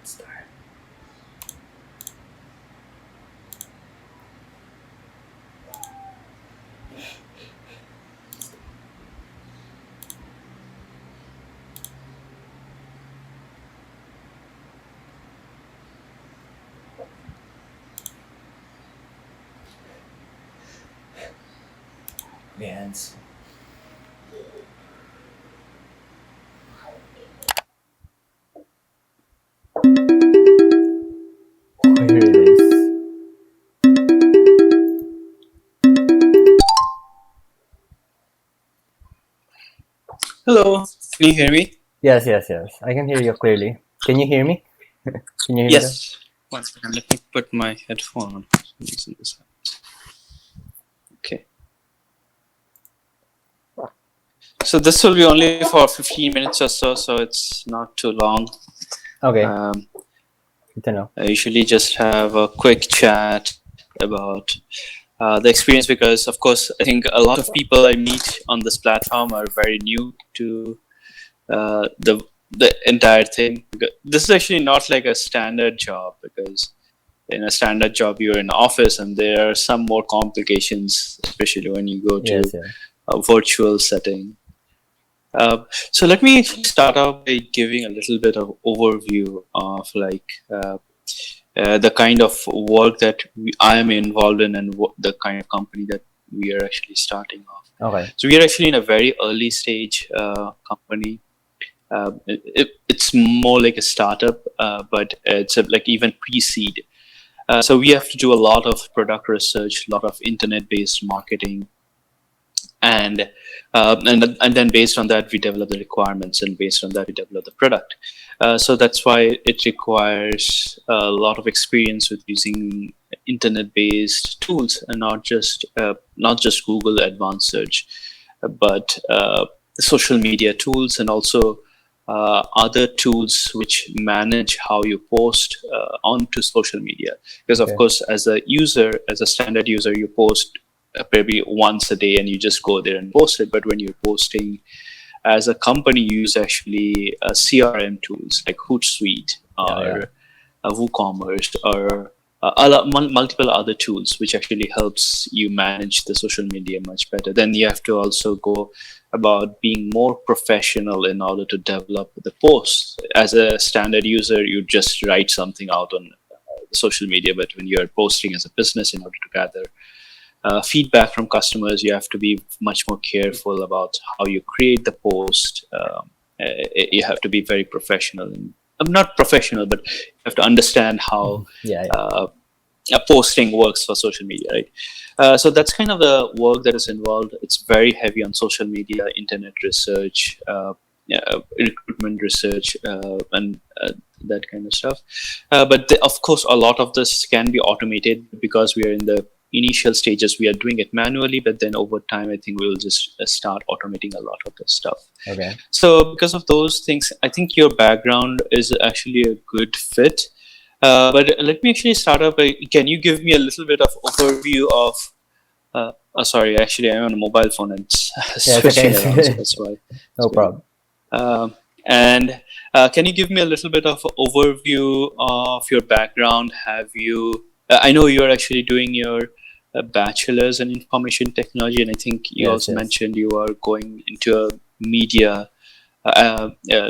Start. Hands. Here it is. Hello, can you hear me? Yes, yes, yes. I can hear you clearly. Can you hear me? Can you hear me though? Yes. One second, let me put my headphone on. Using this. Okay. So this will be only for 15 minutes or so, so it's not too long. Okay, Um, good to know. I usually just have a quick chat about the experience because, of course, I think a lot of people I meet on this platform are very new to the entire thing. This is actually not like a standard job because in a standard job you're in office and there are some more complications, especially when you go Yes, to yeah. a virtual setting. So let me start out by giving a little bit of overview of the kind of work that I am involved in and the kind of company that we are actually starting off. Okay. So we are actually in a very early stage company. It's more like a startup, but it's like even pre-seed. So we have to do a lot of product research, a lot of internet-based marketing, and and then based on that we develop the requirements, and based on that we develop the product. So that's why it requires a lot of experience with using internet-based tools, and not just Google Advanced Search, but social media tools, and also other tools which manage how you post onto social media. Because of Okay. course, as a user, as a standard user, you post maybe once a day and you just go there and post it. But when you're posting as a company, you use actually CRM tools like Hootsuite Yeah, yeah. or WooCommerce or multiple other tools, which actually helps you manage the social media much better. Then you have to also go about being more professional in order to develop the posts. As a standard user, you just write something out on social media, but when you're posting as a business in order to gather feedback from customers, you have to be much more careful about how you create the post. You have to be very professional, and I'm not professional, but you have to understand how Yeah, yeah. uh, a posting works for social media, right? So that's kind of the work that is involved. It's very heavy on social media, internet research, recruitment research, and that kind of stuff. Of course, a lot of this can be automated because we are in the initial stages. We are doing it manually, but then over time, I think we'll just start automating a lot of this stuff. Okay. So because of those things, I think your background is actually a good fit. But let me actually start up. Can you give me a little bit of overview of? Sorry, actually, I'm on a mobile phone and it's Yeah, it's okay. switching around, so that's why. No problem. And can you give me a little bit of overview of your background? Have you? I know you're actually doing your bachelor's in information technology, and I think you Yes, also yes. mentioned you are going into a media,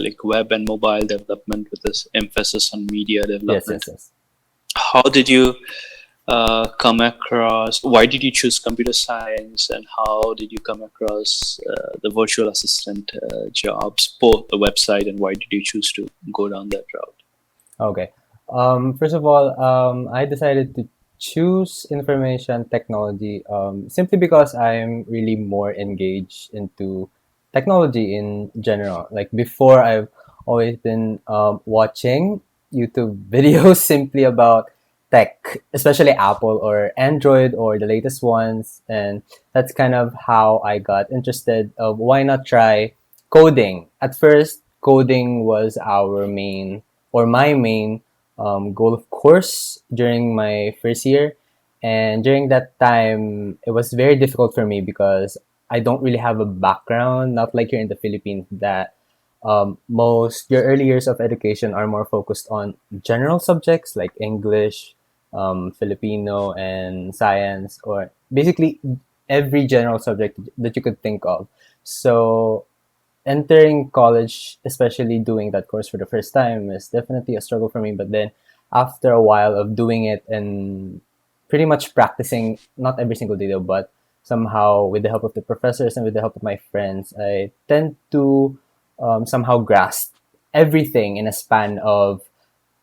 like web and mobile development with this emphasis on media Yes, yes, development. yes. How did you come across? Why did you choose computer science, and how did you come across the virtual assistant jobs, both the website, and why did you choose to go down that route? Okay. First of all, I decided to choose information technology simply because I'm really more engaged into technology in general. Like before, I've always been watching YouTube videos simply about tech, especially Apple or Android or the latest ones, and that's kind of how I got interested. Of why not try coding? At first, coding was our main or my main goal of course during my first year, and during that time it was very difficult for me because I don't really have a background, not like here in the Philippines, that Most your early years of education are more focused on general subjects like English, Filipino, and science, or basically every general subject that you could think of. So entering college, especially doing that course for the first time, is definitely a struggle for me. But then after a while of doing it and pretty much practicing, not every single day though, but somehow with the help of the professors and with the help of my friends, I tend to somehow grasp everything in a span of,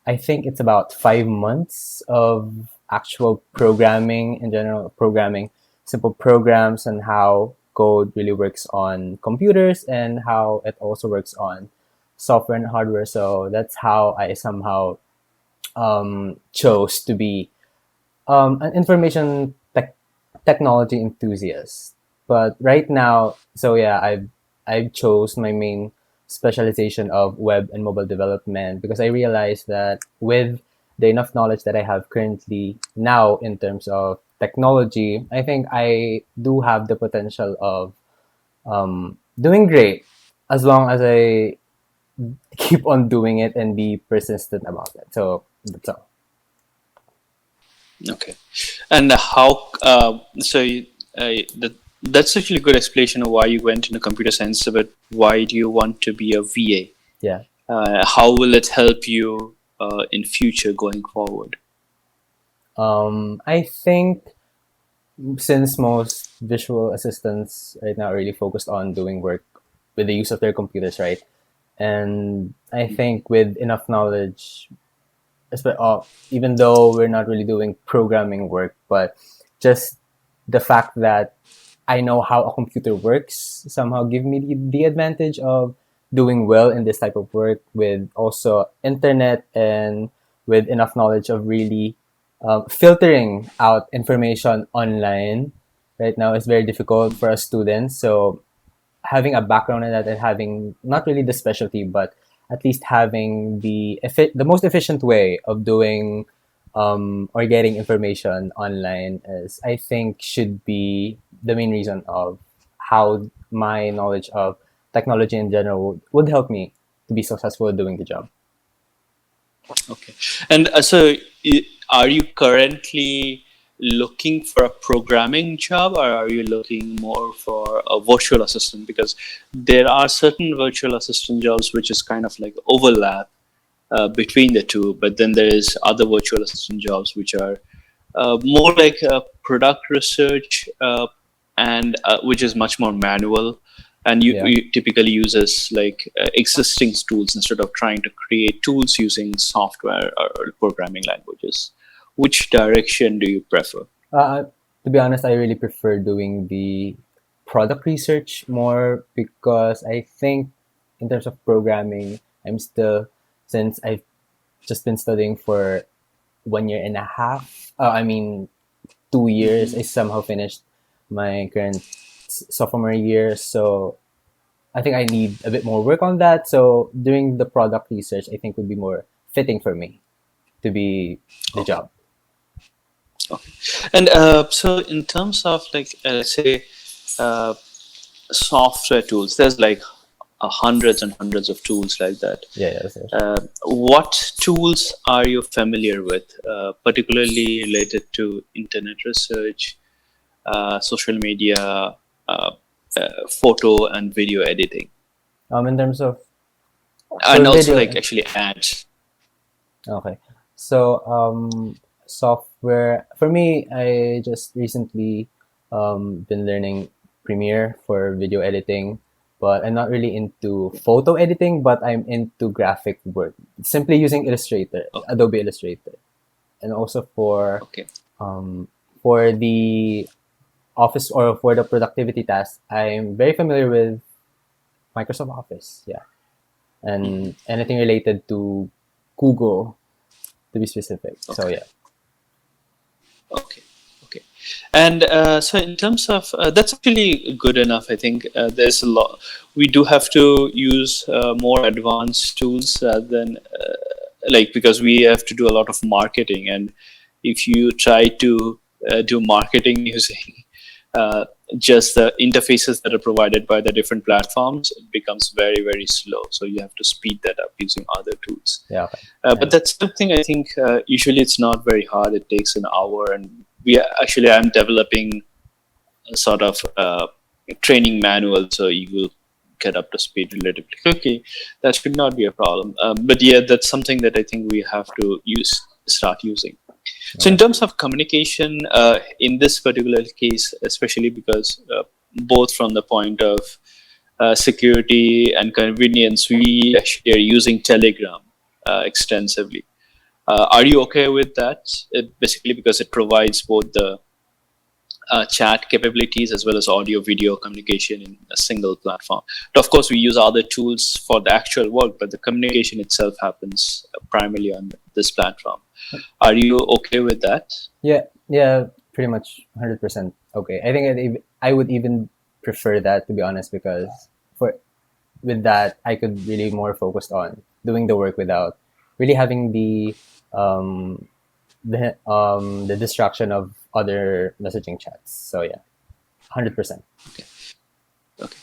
I think it's about 5 months of actual programming in general, programming simple programs and how code really works on computers and how it also works on software and hardware. So that's how I somehow chose to be an technology enthusiast. But right now, so yeah, I chose my main specialization of web and mobile development because I realized that with the enough knowledge that I have currently now in terms of technology, I think I do have the potential of doing great as long as I keep on doing it and be persistent about it. So that's all. Okay. And how? That's actually a good explanation of why you went into computer science. But why do you want to be a Yeah. VA? How will it help you in future going forward? I think since most visual assistants right now are really focused on doing work with the use of their computers, right? And I think with enough knowledge, even though we're not really doing programming work, but just the fact that I know how a computer works somehow give me the advantage of doing well in this type of work with also internet and with enough knowledge of really filtering out information online right now is very difficult for us students. So having a background in that and having not really the specialty, but at least having the most efficient way of doing or getting information online is, I think, should be the main reason of how my knowledge of technology in general would help me to be successful at doing the job. Okay. And are you currently looking for a programming job, or are you looking more for a virtual assistant? Because there are certain virtual assistant jobs which is kind of like overlap between the two, but then there is other virtual assistant jobs which are more like product research, and which is much more manual, and Yeah. you typically uses like existing tools instead of trying to create tools using software or programming languages. Which direction do you prefer? Uh, to be honest, I really prefer doing the product research more because I think in terms of programming, I'm still, since I've just been studying for 1 year and a half. I mean, 2 years. I Hmm. somehow finished my current sophomore year, so I think I need a bit more work on that. So doing the product research, I think would be more fitting for me to be the Okay. job. Okay. And so in terms of like let's say uh, software tools, there's like hundreds and hundreds of tools like that. Yeah, yeah, that's it. What tools are you familiar with, particularly related to internet research, social media, uh, photo and video editing, In terms of and for also video, like actually ads? okay. So software for me, I just recently been learning Premiere for video editing, but I'm not really into photo editing, but I'm into graphic work. Simply using Illustrator, Oh, Adobe Illustrator, and also okay. um, for the office or for the productivity tasks, I'm very familiar with Microsoft Office. Yeah, Hmm. and anything related to Google to be specific. So Okay. yeah. Okay. Okay. And so, in terms of that's actually good enough. I think there's a lot. We do have to use more advanced tools than like, because we have to do a lot of marketing, and if you try to do marketing using just the interfaces that are provided by the different platforms, it becomes very, very slow. So you have to speed that up using other tools. Yeah. Okay. But that's something I think usually it's not very hard. It takes an hour, and I'm developing a sort of training manual, so you will get up to speed relatively quickly. That should not be a problem. But yeah, that's something that I think we have to start using. So in Okay. terms of communication, in this particular case, especially because both from the point of security and convenience, we actually are using Telegram extensively. Are you okay with that? Basically, because it provides both the chat capabilities as well as audio video communication in a single platform. But of course, we use other tools for the actual work, but the communication itself happens primarily on this platform. Are you okay with that? Yeah, yeah, pretty much 100% okay. I think I would even prefer that, to be honest, because for with that I could really more focused on doing the work without really having um the distraction of other messaging chats. So yeah, 100%. Okay.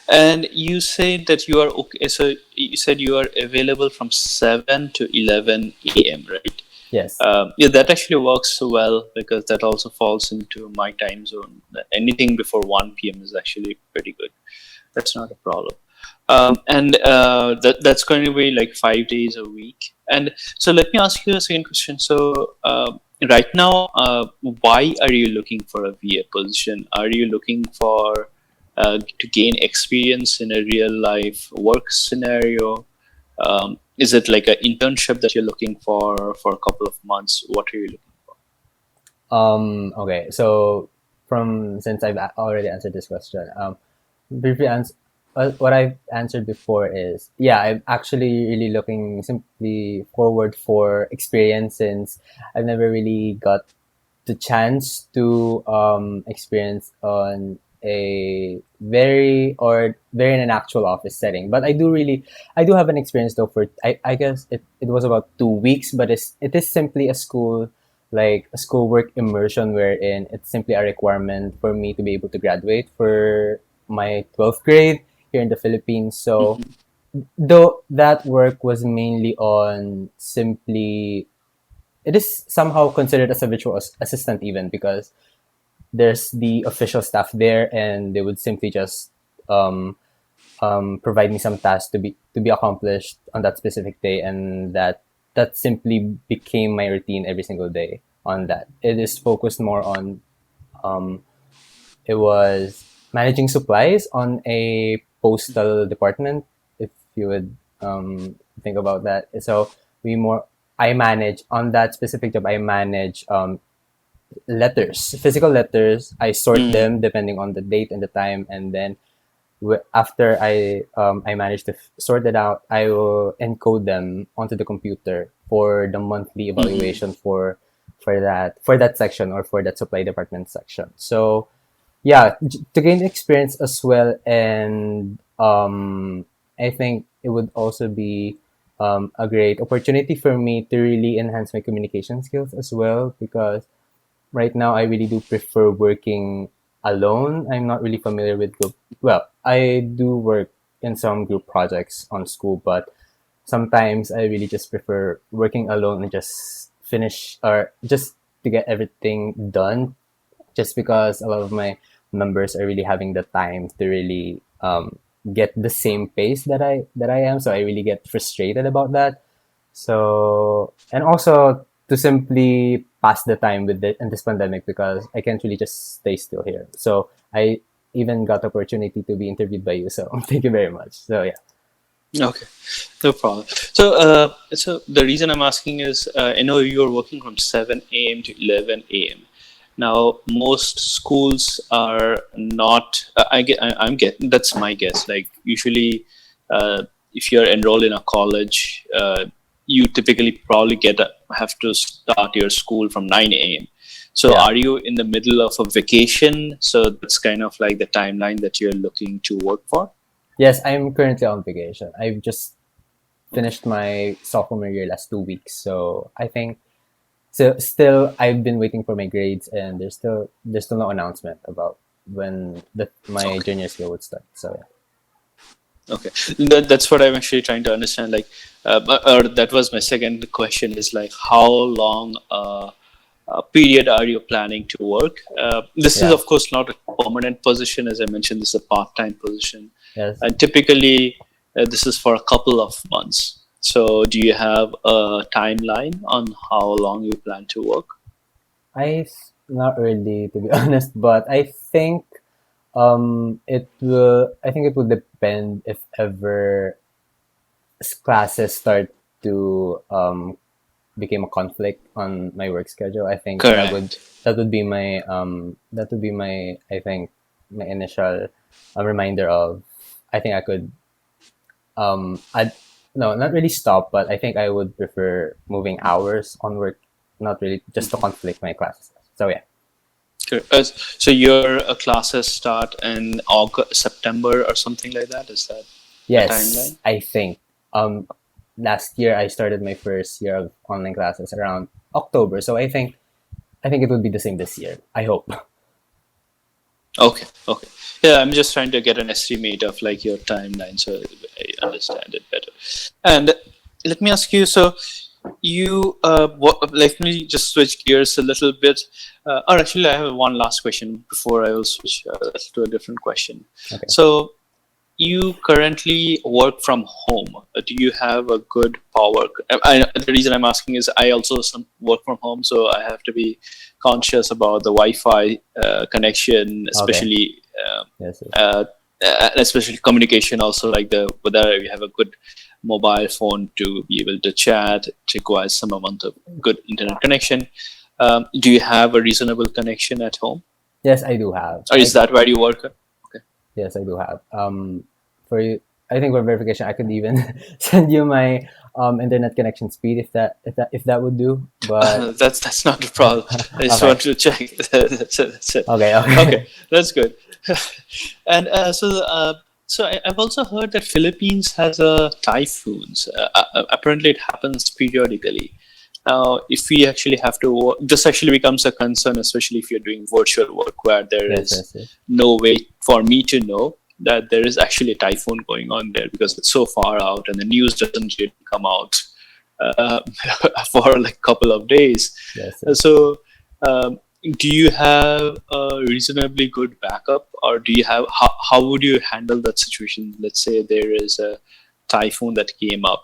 And you said that you are okay. So you said you are available from 7 to 11 a.m., right? Yes. Yeah, that actually works well because that also falls into my time zone. Anything before 1 p.m. is actually pretty good. That's not a problem. And that's going to be like 5 days a week. And so let me ask you a second question. So right now, why are you looking for a VA position? Are you looking for to gain experience in a real life work scenario? Is it like an internship that you're looking for a couple of months? What are you looking for? Okay. So from since I've already answered this question, briefly answer what I've answered before is yeah, I'm actually really looking simply forward for experience since I've never really got the chance to experience on a very in an actual office setting. But I do have an experience though for I guess it was about 2 weeks, but it is simply a school like a schoolwork immersion wherein it's simply a requirement for me to be able to graduate for my 12th grade here in the Philippines. So Mhm. though that work was mainly on simply it is somehow considered as a virtual assistant even because there's the official staff there and they would simply just um, provide me some tasks to be accomplished on that specific day and that simply became my routine every single day on that. It is focused more on um, it was managing supplies on a postal department if you would think about that. So we more I manage on that specific job I manage letters, physical letters. I sort Mm. them depending on the date and the time, and then after I manage to sort it out, I will encode them onto the computer for the monthly Mhm. evaluation for that section or for that supply department section. So yeah, to gain experience as well, and I think it would also be a great opportunity for me to really enhance my communication skills as well because right now I really do prefer working alone. I'm not really familiar with group. Well, I do work in some group projects on school, but sometimes I really just prefer working alone and just finish or just to get everything done just because a lot of my members are really having the time to really get the same pace that I am. So I really get frustrated about that. So and also to simply pass the time with in this pandemic because I can't really just stay still here. So I even got the opportunity to be interviewed by you. So thank you very much. So yeah. Okay, no problem. So the reason I'm asking is, I know you're working from 7 a.m. to 11 a.m. Now, most schools are not. I'm getting. That's my guess. Like usually, if you're enrolled in a college, you typically probably have to start your school from 9 a.m. So, Yeah. are you in the middle of a vacation? So that's kind of like the timeline that you're looking to work for. Yes, I'm currently on vacation. I've just finished my sophomore year last 2 weeks. So I think so still I've been waiting for my grades and there's still no announcement about when my Okay. junior skill would start. So yeah. Okay, that's what I'm actually trying to understand. Like, or that was my second question. Is like, how long period are you planning to work? This is, Yeah. of course, not a permanent position, as I mentioned. This is a part-time position, Yes. and typically, this is for a couple of months. So, do you have a timeline on how long you plan to work? Not really, to be honest, but I think it will. I think it will depend if ever classes start to became a conflict on my work schedule. I think Correct. that would be my I think my initial reminder of I think I could I no, not really stop, but I think I would prefer moving hours on work, not really just to conflict my classes. So yeah. Correct. So your classes start in August, September, or something like that. Is that the Yes, timeline? I think last year I started my first year of online classes around October. So I think it would be the same this year. I hope. Okay, okay. Yeah, I'm just trying to get an estimate of like your timeline so I understand it better. And let me ask you, so let me just switch gears a little bit. Or actually, I have one last question before I will switch to a different question. Okay. So, you currently work from home. Do you have a good power? The reason I'm asking is I also work from home, so I have to be conscious about the Wi-Fi connection, Okay. especially Yes. Yes. especially communication. Also, like the whether you have a good mobile phone to be able to chat. It requires some amount of good internet connection. Do you have a reasonable connection at home, Yes, I do have. or is that where you work? Okay. Yes, I do have. For you, I think for verification, I could even send you my internet connection speed if that would do. But That's not a problem. I just okay, wanted to check. That's it. okay, Okay, okay. that's good. And I've also heard that Philippines has a typhoons. Apparently, it happens periodically. Now, if we actually have to, this actually becomes a concern, especially if you're doing virtual work, where there Yes, is yes, yes. no way for me to know that there is actually a typhoon going on there because it's so far out and the news doesn't really come out uh, for like a couple of days. Yes, yes. So, um, do you have a reasonably good backup, or do you have how would you handle that situation? Let's say there is a typhoon that came up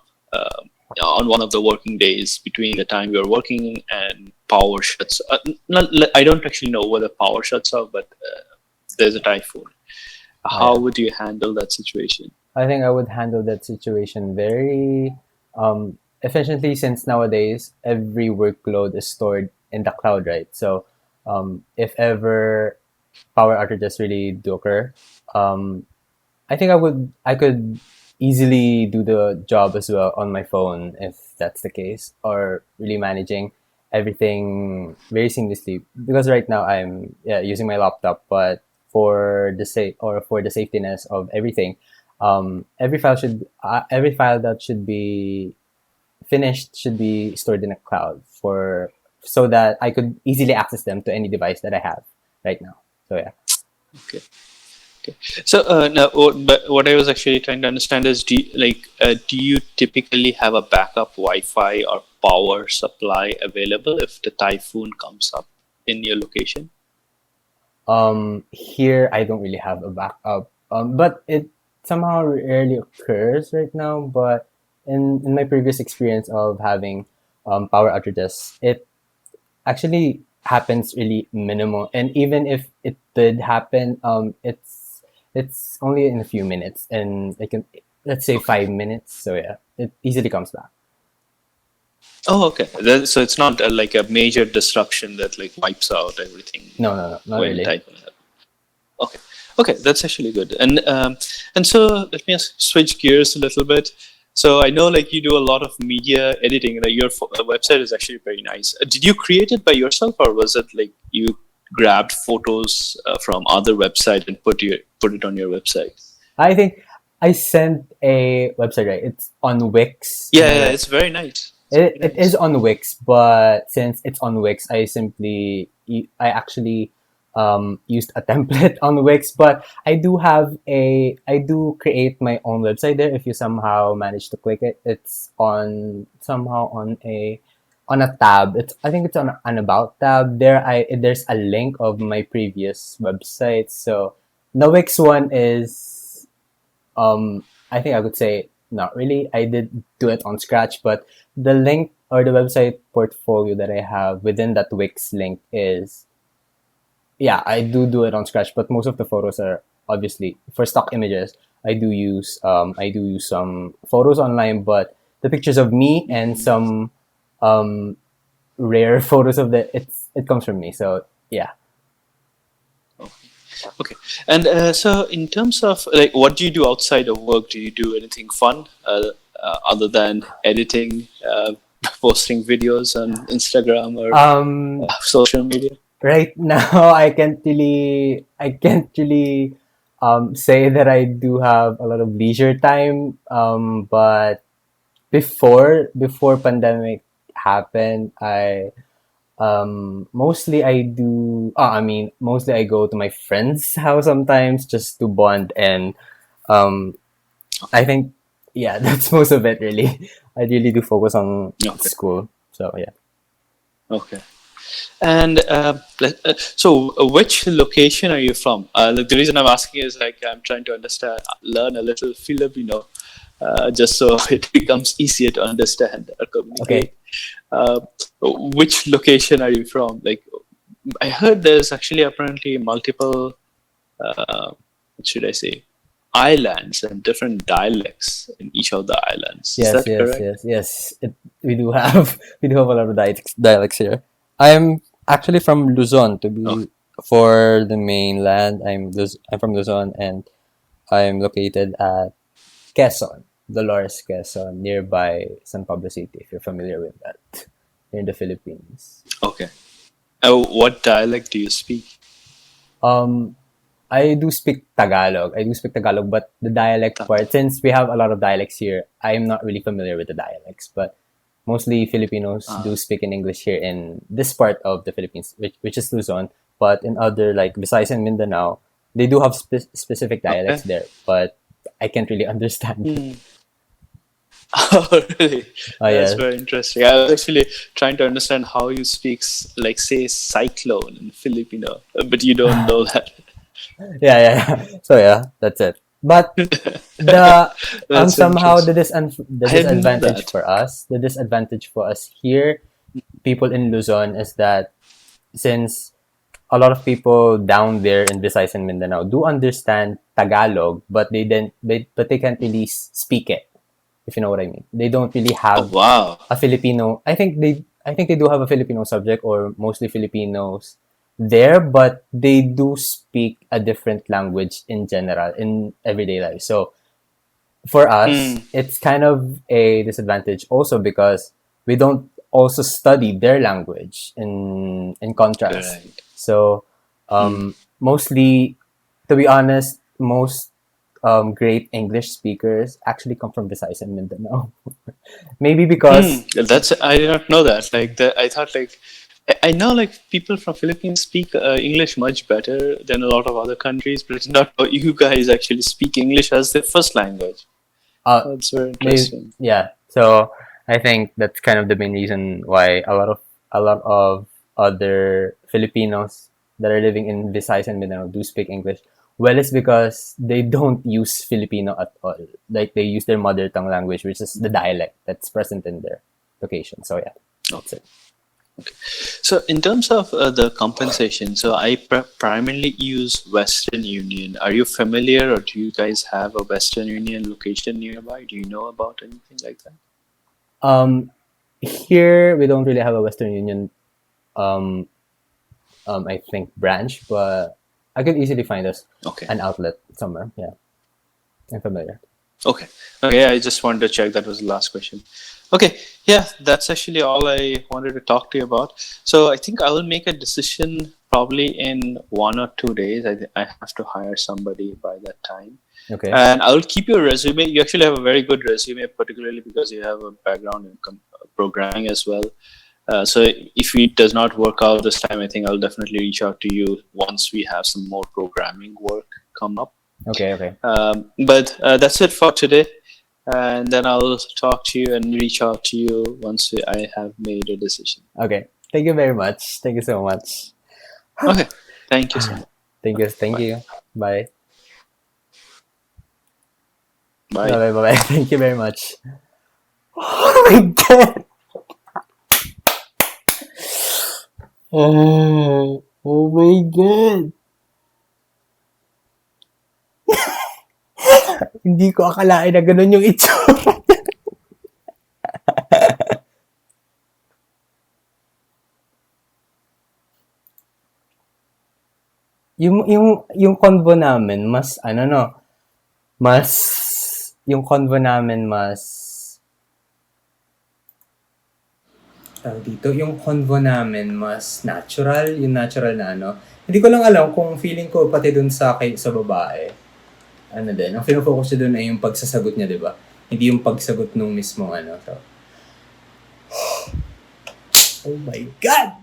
on one of the working days between the time you're working and power shuts. Not, I don't actually know whether power shuts off, but there's a typhoon. Oh How yeah. would you handle that situation? I think I would handle that situation very efficiently since nowadays every workload is stored in the cloud, right? So if ever power outages really do occur, um, I think I could easily do the job as well on my phone if that's the case, or really managing everything very seamlessly. Because right now I'm using my laptop, but for the safetyness of everything, every file that should be finished should be stored in a cloud for so that I could easily access them to any device that I have right now. So yeah. Okay. Okay. So now, but what I was actually trying to understand is, do you typically have a backup Wi-Fi or power supply available if the typhoon comes up in your location? Here I don't really have a backup. But it somehow rarely occurs right now. But in my previous experience of having power outages, it actually happens really minimal. And even if it did happen, it's only in a few minutes, and it can let's say Okay. 5 minutes. So yeah, it easily comes back. Oh, okay. So it's not like a major disruption that like wipes out everything No, no, no, not when the really. typhoon happens. Okay. Okay, that's actually good. And so let me switch gears a little bit. So I know like you do a lot of media editing. Like your website is actually very nice. Did you create it by yourself, or was it like you grabbed photos from other website and put it on your website? I think I sent a website, right. It's on Wix. Yeah, yeah, it's very nice. It's very It is nice. on Wix, but since it's on Wix, I actually used a template on Wix, but I do create my own website there. If you somehow manage to click it, it's on somehow on a tab. I think it's on an about tab. There's a link of my previous websites. So the Wix one is I think I would say not really. I did do it on Scratch, but the link or the website portfolio that I have within that Wix link is, yeah, I do it on Scratch, but most of the photos are obviously for stock images. I do use some photos online, but the pictures of me and some um, rare photos of it comes from me. So yeah. Okay. And so, in terms of like, what do you do outside of work? Do you do anything fun other than editing, posting videos on Instagram or Um, social media? right now, I can't really say that I do have a lot of leisure time. But before pandemic happened, mostly I go to my friend's house sometimes just to bond, and um I think, yeah, that's most of it really. I really do focus on Okay. school. So yeah. Okay. And which location are you from? Like, the reason I'm asking is like I'm trying to understand, learn a little Filipino, just so it becomes easier to understand or Okay. communicate. Uh, which location are you from? Like, I heard there's actually apparently multiple, what should I say, islands and different dialects in each of the islands. Is Yes, that yes, correct? yes, yes. We do have we do have a lot of dialects here. I'm actually from Luzon to Okay. be for the mainland. I'm from Luzon, and I'm located at Quezon, Dolores, Quezon, nearby San Pablo City. If you're familiar with that, here in the Philippines. Okay. What dialect do you speak? Um, I do speak Tagalog. I do speak Tagalog, but the dialect Tagal. part, since we have a lot of dialects here, I'm not really familiar with the dialects. But mostly Filipinos do Ah, speak in English here in this part of the Philippines, which is Luzon. But in other like Visayas and Mindanao, they do have specific dialects okay. there, but I can't really understand it. Hmm. Oh, really? Oh That's yeah, very interesting. I was actually trying to understand how you speak, like, say, cyclone in Filipino, but you don't know that. yeah, yeah, yeah. So yeah, that's it. But the That's somehow interesting. the I didn't know disadvantage that. for us, here, people in Luzon, is that since a lot of people down there in Visayas and Mindanao do understand Tagalog, but they can't really speak it, if you know what I mean. They don't really Oh, have wow. a Filipino. I think they do have a Filipino subject, or mostly Filipinos there, but they do speak a different language in general in everyday life. So for us, Hmm. it's kind of a disadvantage also because we don't also study their language in contrast. Correct. So Hmm. mostly, to be honest, most great English speakers actually come from Visayas and Mindanao. Maybe Hmm. because That's, I did not know that. Like, I thought, like, I know, like, people from Philippines speak English much better than a lot of other countries, but it's not how you guys actually speak English as their first language. uh That's very maybe, interesting. yeah. So I think that's kind of the main reason why a lot of other Filipinos that are living in Visayas and Mindanao do speak English. Well, it's because they don't use Filipino at all. Like they use their mother tongue language, which is the dialect that's present in their location. So yeah, that's Okay. it. So, in terms of the compensation, so I primarily use Western Union. Are you familiar, or do you guys have a Western Union location nearby? Do you know about anything like that? Um, Here we don't really have a Western Union. Um, I think branch, but I could easily find us Okay. an outlet somewhere. Yeah, I'm familiar. Okay. Okay. I just wanted to check. That was the last question. Okay. Yeah, that's actually all I wanted to talk to you about. So I think I will make a decision probably in 1 or 2 days. I have to hire somebody by that time. Okay. And I'll keep your resume. You actually have a very good resume, particularly because you have a background in programming as well. So if it does not work out this time, I think I'll definitely reach out to you once we have some more programming work come up. Okay, okay. But that's it for today. And then I'll talk to you and reach out to you once I have made a decision. Okay. Thank you very much. Thank you so much. Okay. Thank you so much. Thank you. Thank Bye. you. Bye. Bye. Bye. Bye. Bye. Thank you very much. Oh my god. Oh my god. Hindi ko akalain na ganun yung itsura. yung convo namin mas ano no, mas yung convo namin mas dito yung convo namin mas natural, yung natural na ano. Hindi ko lang alam kung feeling ko pati dun sa babae. Ano din, ang fino-focus niya dun ay yung pagsasagot niya, 'di ba? Hindi yung pagsagot nung mismong ano to. Oh my god.